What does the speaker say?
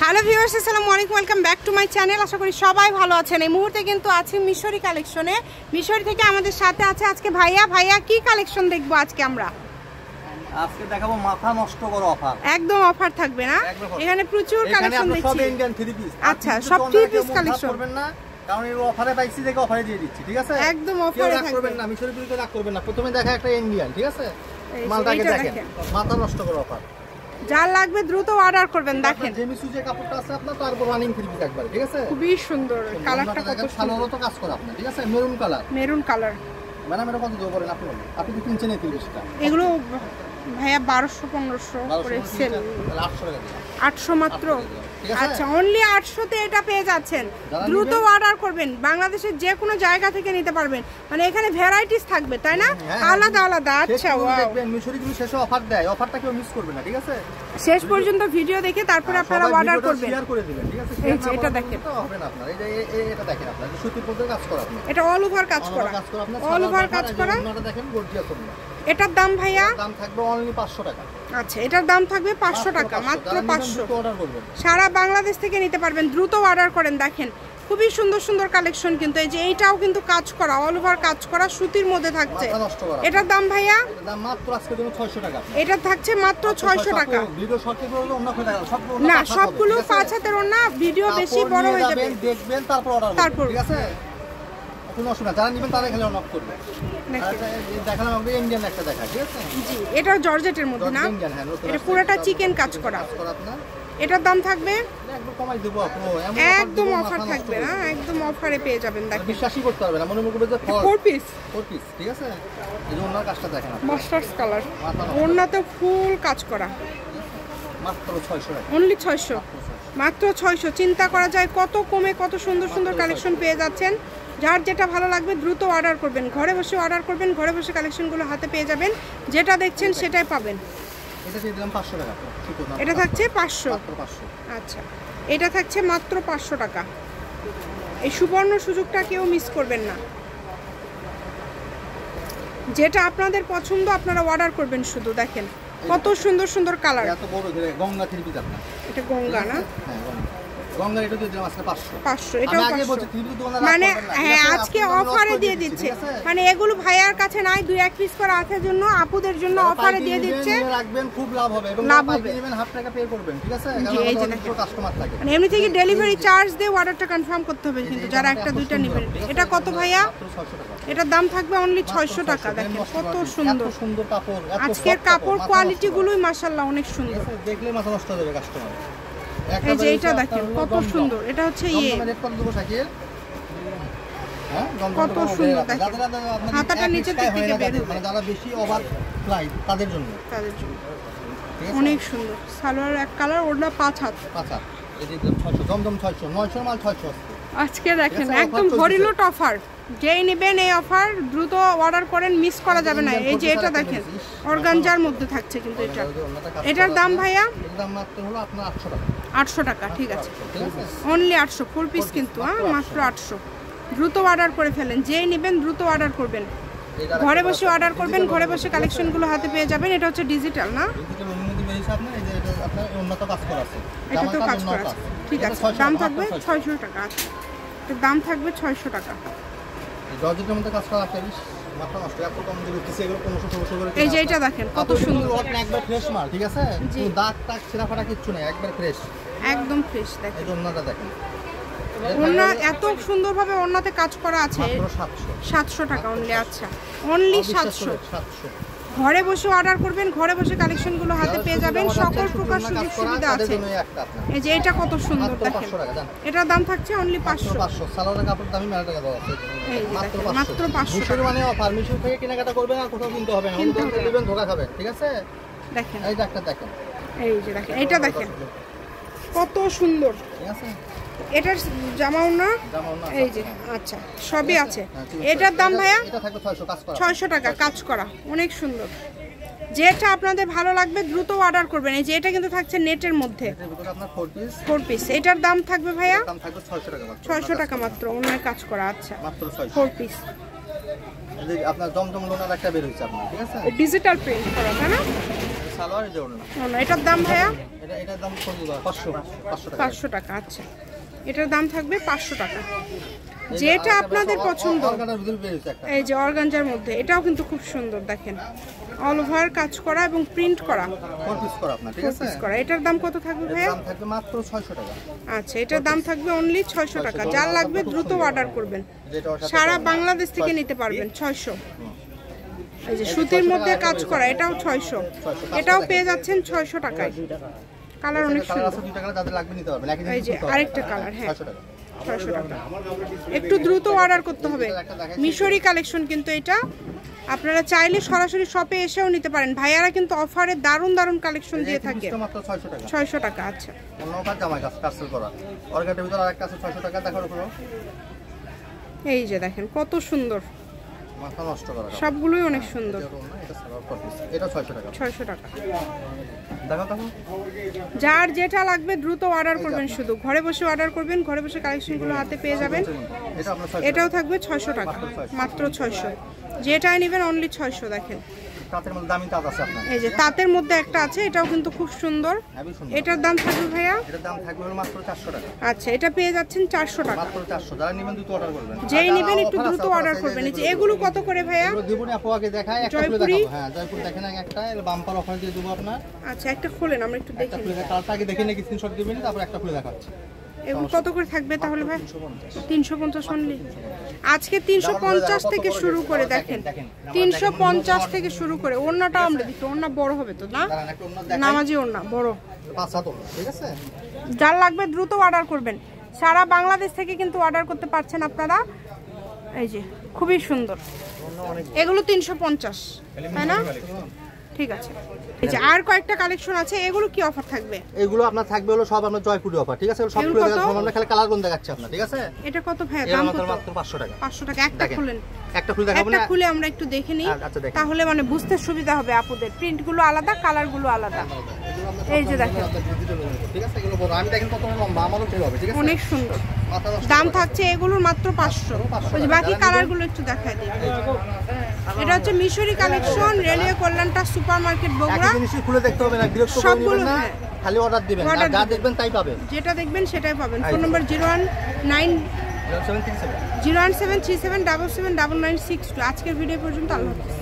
Hello viewers, আসসালামু আলাইকুম, welcome back to my channel. আশা করি সবাই ভালো আছেন। এই মুহূর্তে কিন্তু আছি মিশরি কালেকশনে। মিশরি থেকে আমাদের সাথে আছে আজকে ভাইয়া। ভাইয়া কি কালেকশন দেখবো আজকে আমরা? আজকে দেখাবো মাথা নষ্ট করা অফার। একদম অফার থাকবে না? এখানে প্রচুর কালেকশন দেখছি। সব ইন্ডিয়ান থ্রি পিস। আচ্ছা, সব থ্রি পিস কালেকশন করবেন না, কারণ এই অফারে পাইছি দেখে অফারে দিয়ে দিচ্ছি, ঠিক আছে? একদম অফারে থাকবে। করবেন না, মিশরি বিলকে রাগ করবেন না। প্রথমে দেখা একটা ইন্ডিয়ান, ঠিক আছে? মালটাকে দেখেন, মাথা নষ্ট করা অফার। যা লাগবে দ্রুত অর্ডার করবেন। দেখেন জেমিসু যে কাপড়টা আছে আপনার, তারপর রানিং থ্রি পিস একবার, ঠিক আছে? খুবই সুন্দর কালারটা, কত সুন্দর তো কাজ করা আপনার, ঠিক আছে? Maroon colour, maroon colour. Madam এটা কত দেবো বলেন আপনি? আপনি কি কিনছেন এই 30টা? এগুলো ভাইয়া 1200-1500 করে সেল। 800 টাকা দিন। 800 মাত্র? আচ্ছা, অনলি 800 তে এটা পেয়ে যাচ্ছেন। দ্রুত অর্ডার করবেন। বাংলাদেশের যে কোনো জায়গা থেকে নিতে পারবেন। মানে এখানে ভ্যারাইটিস থাকবে, তাই না? আলাদা আলাদা। আচ্ছা, ওয়াও। দেখবেন মিশরি কিন্তু শেষে অফার দেয়, অফারটা কেউ মিস করবে না, ঠিক আছে? শেষ পর্যন্ত ভিডিও দেখে তারপরে আপনারা অর্ডার করবেন। শেয়ার করে দিবেন, ঠিক আছে? এই যে এটা দেখেন, তো হবে না আপনার। এই যে এটা দেখেন, আপনার সুতির মধ্যে কাজ করা আপনার। এটা অল ওভার কাজ করা, অল ওভার কাজ করা। আপনারা দেখেন গর্জিয়াস হবে। এটার দাম ভাইয়া দাম থাকবে অনলি 500 টাকা। আচ্ছা, এটার দাম থাকবে 500 টাকা, মাত্র 500। অর্ডার করবেন, সারা বাংলাদেশ থেকে নিতে পারবেন। দ্রুত অর্ডার করেন। দেখেন খুবই সুন্দর সুন্দর কালেকশন কিন্তু। এই যে এইটাও কিন্তু কাজ করা, অল ওভার কাজ করা, সুতির মধ্যে থাকছে। এটার দাম ভাইয়া? এটার দাম মাত্র আজকে জন্য 600 টাকা। এটা থাকছে মাত্র 600 টাকা। ভিডিও শর্টে করলে অন্য করে টাকা সব না, সবগুলো 5 হাতের ওন্না। ভিডিও বেশি বড় হয়ে যাবে, দেখবেন তারপর অর্ডার করবেন, ঠিক আছে? কোনো অসুবিধা, যারা নেবেন তারা এখানে অনলাইন করবে। দেখালাম আমরা ইন্ডিয়ান একটা দেখা, ঠিক আছে? জি, এটা জর্জেটের মধ্যে না? এটা পুরোটা চিকেন কাজ করা। এটার দাম থাকবে একদম কমাই দেব আপু, একদম অফার থাকবে না, একদম অফারে পেয়ে যাবেন। দেখেন বিশ্বাসই করতে পারবে না, মনে করবে যে 4 পিস, ঠিক আছে? এই যে ওনার কাজটা দেখেন, মাস্টার্স কালার, ওন্নাতে ফুল কাজ করা। মাত্র 600 টাকা, অনলি 600, মাত্র 600। চিন্তা করা যায় কত কমে কত সুন্দর সুন্দর কালেকশন পেয়ে যাচ্ছেন। যার যেটা ভালো লাগবে দ্রুত অর্ডার করবেন। ঘরে বসে অর্ডার করবেন, ঘরে বসে কালেকশনগুলো হাতে পেয়ে যাবেন। যেটা দেখছেন সেটাই পাবেন। এটা দিয়ে দিলাম 500 টাকা। এটা থাকছে 500। মাত্র 500। আচ্ছা, এটা থাকছে মাত্র 500 টাকা। এই সুবর্ণ সুযোগটা কেউ মিস করবেন না। যেটা আপনাদের পছন্দ আপনারা অর্ডার করবেন শুধু। দেখেন কত সুন্দর সুন্দর কালার। এত বড় ধরে গঙ্গা থ্রি পিস আপনার। এটা গঙ্গা না? হ্যাঁ, গঙ্গা। এটা দিয়ে দিলাম আজকে 500। 500, এটাও 500। দোকানদার মানে হ্যাঁ, আজকে অফারে দিয়ে দিচ্ছে। মানে এগুলো ভাইয়ার কাছে নাই, 2-1 পিস করে আছে জন্য আপুদের জন্য অফারে দিয়ে দিচ্ছে। রাখবেন, খুব লাভ হবে এবং পাইকারি নেবেন হাফ টাকা পে করবেন, ঠিক আছে? কারণ আমাদের কাস্টমার থাকে। মানে এমনি থেকে ডেলিভারি চার্জ দিয়ে অর্ডারটা কনফার্ম করতে হবে কিন্তু যারা একটা দুইটা নেবেন। এটা কত ভাইয়া? 600 টাকা। এটার দাম থাকবে অনলি 600 টাকা। দেখেন কত সুন্দর সুন্দর কাপড়। আজকের কাপড় কোয়ালিটি গুলোই মাশাআল্লাহ অনেক সুন্দর। দেখলে মাথা নষ্ট হয়ে যাবে কাস্টমার। এই যে এটা দেখেন কত সুন্দর। এটা হচ্ছে কত সুন্দর। দেখেন হাতাটা নিচে থেকে বের হবে, মানে যারা বেশি ওভার ফ্লাইট তাদের জন্য অনেক সুন্দর। সালোয়ার এক কালার, ওড়না 5 হাত। 5 হাত। এই যে 600, জমজম 600, 900 মাল 600। আজকে দেখেন একদম ভরিলোট অফার। যেই নেবেন এই অফার দ্রুত অর্ডার করেন, মিস করা যাবে না। এই যে এটা দেখেন অর্গানজার মধ্যে থাকছে কিন্তু এটা। এটার দাম ভাইয়া? এর দাম মাত্র হলো আপনার 800 টাকা। 800 টাকা, ঠিক আছে? অনলি 800, 4 পিস কিন্তু। মাত্র 800। দ্রুত অর্ডার করে ফেলেন। যেই নেবেন দ্রুত অর্ডার করবেন। ঘরে বসে অর্ডার করবেন, ঘরে বসে কালেকশনগুলো হাতে পেয়ে যাবেন। এটা হচ্ছে ডিজিটাল না? এটাতেও কাজ করা আছে, ঠিক আছে? দাম থাকবে 600 টাকা। আচ্ছা, এর দাম থাকবে 600 টাকা। জর্জেটের মধ্যে কাজ করা আছে, মাত্র নষ্ট এত কম দিয়ে দিতেছে। এগুলো 1500 করে। এই যে এটা দেখেন কত সুন্দর, একবার ফ্রেশ মাল, ঠিক আছে? কোনো দাগ টাগ ছেঁড়া ফাটা কিচ্ছু নেই, একবার ফ্রেশ, একদম ফ্রেশ। দেখেন এই ওন্নাটা দেখেন, ওন্না এত সুন্দরভাবে ওন্নাতে কাজ করা আছে। 700 টাকা অনলি। আচ্ছা, অনলি 700। ঘরে বসে অর্ডার করবেন, ঘরে বসে কালেকশনগুলো হাতে পেয়ে যাবেন। সকল প্রকার সুযোগ সুবিধা আছে। এই যে এটা কত সুন্দর। দেখেন এটার দাম থাকছে অনলি 500। সালোয়ারের কাপড় দামি মেলা টাকা দেওয়া আছে, মাত্র 500। মানে অফার। মিশর থেকে কেনাকাটা করবেন আর কোথাও কিনতে হবে না, দিবেন ধোকা খাবেন, ঠিক আছে? দেখেন এই যে একটা দেখেন, এই যে দেখেন এটা দেখেন কত সুন্দর, ঠিক আছে? এটার জামাও না? এই যে আচ্ছা, সবই আছে। এটার দাম ভাইয়া? এটা থাকবে 600, কাজ করা 600 টাকা, কাজ করা, অনেক সুন্দর। যেটা আপনাদের ভালো লাগবে দ্রুত অর্ডার করবেন। এই যে এটা কিন্তু থাকছে নেটের মধ্যে, এর ভিতরে আপনার 4 পিস। এটার দাম থাকবে ভাইয়া? দাম থাকবে 600 টাকা মাত্র। 600 টাকা মাত্র, অন্য কাজ করা। আচ্ছা, মাত্র 600, 4 পিস। এই যে আপনার জমজম লোনার একটা বের হইছে আপনার, ঠিক আছে? ডিজিটাল প্রিন্ট করা, তাই না? সালোয়ার এই যে ওড়না। ওড়না এটার দাম ভাইয়া এটার দাম কত? 500 টাকা। 500 টাকা। আচ্ছা, এটার দাম থাকবে 500 টাকা। যেটা আপনাদের পছন্দ। এই যে অর্গানজার মধ্যে এটাও কিন্তু খুব সুন্দর, দেখেন অল ওভার কাজ করা এবং প্রিন্ট করা, 4 পিস করা আপনার, ঠিক আছে? এটার দাম কত থাকবে ভাইয়া? দাম থাকবে মাত্র 600 টাকা। আচ্ছা, এটার দাম থাকবে অনলি 600 টাকা। যার লাগবে দ্রুত অর্ডার করবেন, সারা বাংলাদেশ থেকে নিতে পারবেন। 600। এই যে সুতির মধ্যে কাজ করা, এটাও 600। এটাও পেয়ে যাচ্ছেন 600 টাকায়। কালার অনেক সুন্দর। এই যে আরেকটা কালার, হ্যাঁ 600 টাকা। একটু দ্রুত অর্ডার করতে হবে। মিশরি কালেকশন কিন্তু এটা, আপনারা চাইলে সরাসরি শপে এসেও নিতে পারেন। ভাইয়ারা কিন্তু অফারে দারুণ দারুণ কালেকশন দিয়ে থাকে। 600 টাকা। আচ্ছা, এই যে দেখেন কত সুন্দর, সবগুলোই অনেক সুন্দর। 600 টাকা। যার যেটা লাগবে দ্রুত অর্ডার করবেন, শুধু ঘরে বসে অর্ডার করবেন, ঘরে বসে কালেকশনগুলো হাতে পেয়ে যাবেন। এটাও থাকবে 600 টাকা, মাত্র 600। যেটাই নেবেন অনলি 600। দেখেন এই যে তাঁতের মধ্যে একটা আছে, এটাও কিন্তু খুব সুন্দর। এটার দাম থাকবে ভাইয়া? এটার দাম থাকবে মাত্র 400 টাকা। আচ্ছা, এটা পেয়ে যাচ্ছেন 400 টাকা। মাত্র 400। যারা নেবেন দ্রুত অর্ডার করবেন। যেই নেবেন একটু দ্রুত অর্ডার করবেন। এই যে এগুলো কত করে ভাইয়া? এগুলো দিবনি আপু, আগে দেখায় একটা খুলে দেখাবো। হ্যাঁ, জয়পুর দেখেন একটা, এর বাম্পার অফার দিয়ে দেব আপনার। আচ্ছা, একটা খুলেন আমরা একটু দেখি। কালটা আগে দেখে নিয়ে স্ক্রিনশট দিবেন, তারপর একটা খুলে দেখাচ্ছি। এগুলো কত করে থাকবে তাহলে ভাই? 350 অনলি। আজকে 350 থেকে শুরু করে, দেখেন 350 থেকে শুরু করে। ওড়নাটা আমরা দেখি, ওড়না বড় হবে তো না? নামাজি ওড়না বড়, 5-7 ওড়না, ঠিক আছে? যার লাগবে দ্রুত অর্ডার করবেন। সারা বাংলাদেশ থেকে কিন্তু অর্ডার করতে পারছেন আপনারা। এই যে খুবই সুন্দর, এগুলো 350, তাই না? ঠিক আছে। এই যে আর কয়েকটা কালেকশন আছে, এগুলো কি অফার থাকবে? এগুলো আপনার থাকবে হলো সব আপনার জয়পুরি অফার, ঠিক আছে? সব খুলে দেখাবো আমরা, খালি কালার কোন দেখাচ্ছি আপনার, ঠিক আছে? এটা কত ভাই? দাম কত? মাত্র 500 টাকা। 500 টাকা। একটা খুলেন, একটা খুলে দেখাবো না? একটা খুলে আমরা একটু দেখে নিই, তাহলে মানে বুঝতে সুবিধা হবে আপুদের। প্রিন্ট গুলো আলাদা, কালার গুলো আলাদা। এই যে দেখেন, ঠিক আছে? এগুলো বড়, আমি দেখেন কত লম্বা, আমারও ঠিক হবে, ঠিক আছে? অনেক সুন্দর। দাম থাকছে এগুলোর মাত্র 500। ওই যে বাকি কালার গুলো একটু দেখাই দিই। এটা হচ্ছে মিশরি কালেকশন, রেলওয়ে কল্যাণটা সুপার মার্কেট বগুড়া। একটা জিনিস খুলে দেখতে হবে না, বিরক্ত করবেন না, খালি অর্ডার দিবেন, যা দেখবেন তাই পাবেন। যেটা দেখবেন সেটাই পাবেন। Phone number 0190737779962। আজকের ভিডিও পর্যন্ত, আল্লাহ হাফেজ।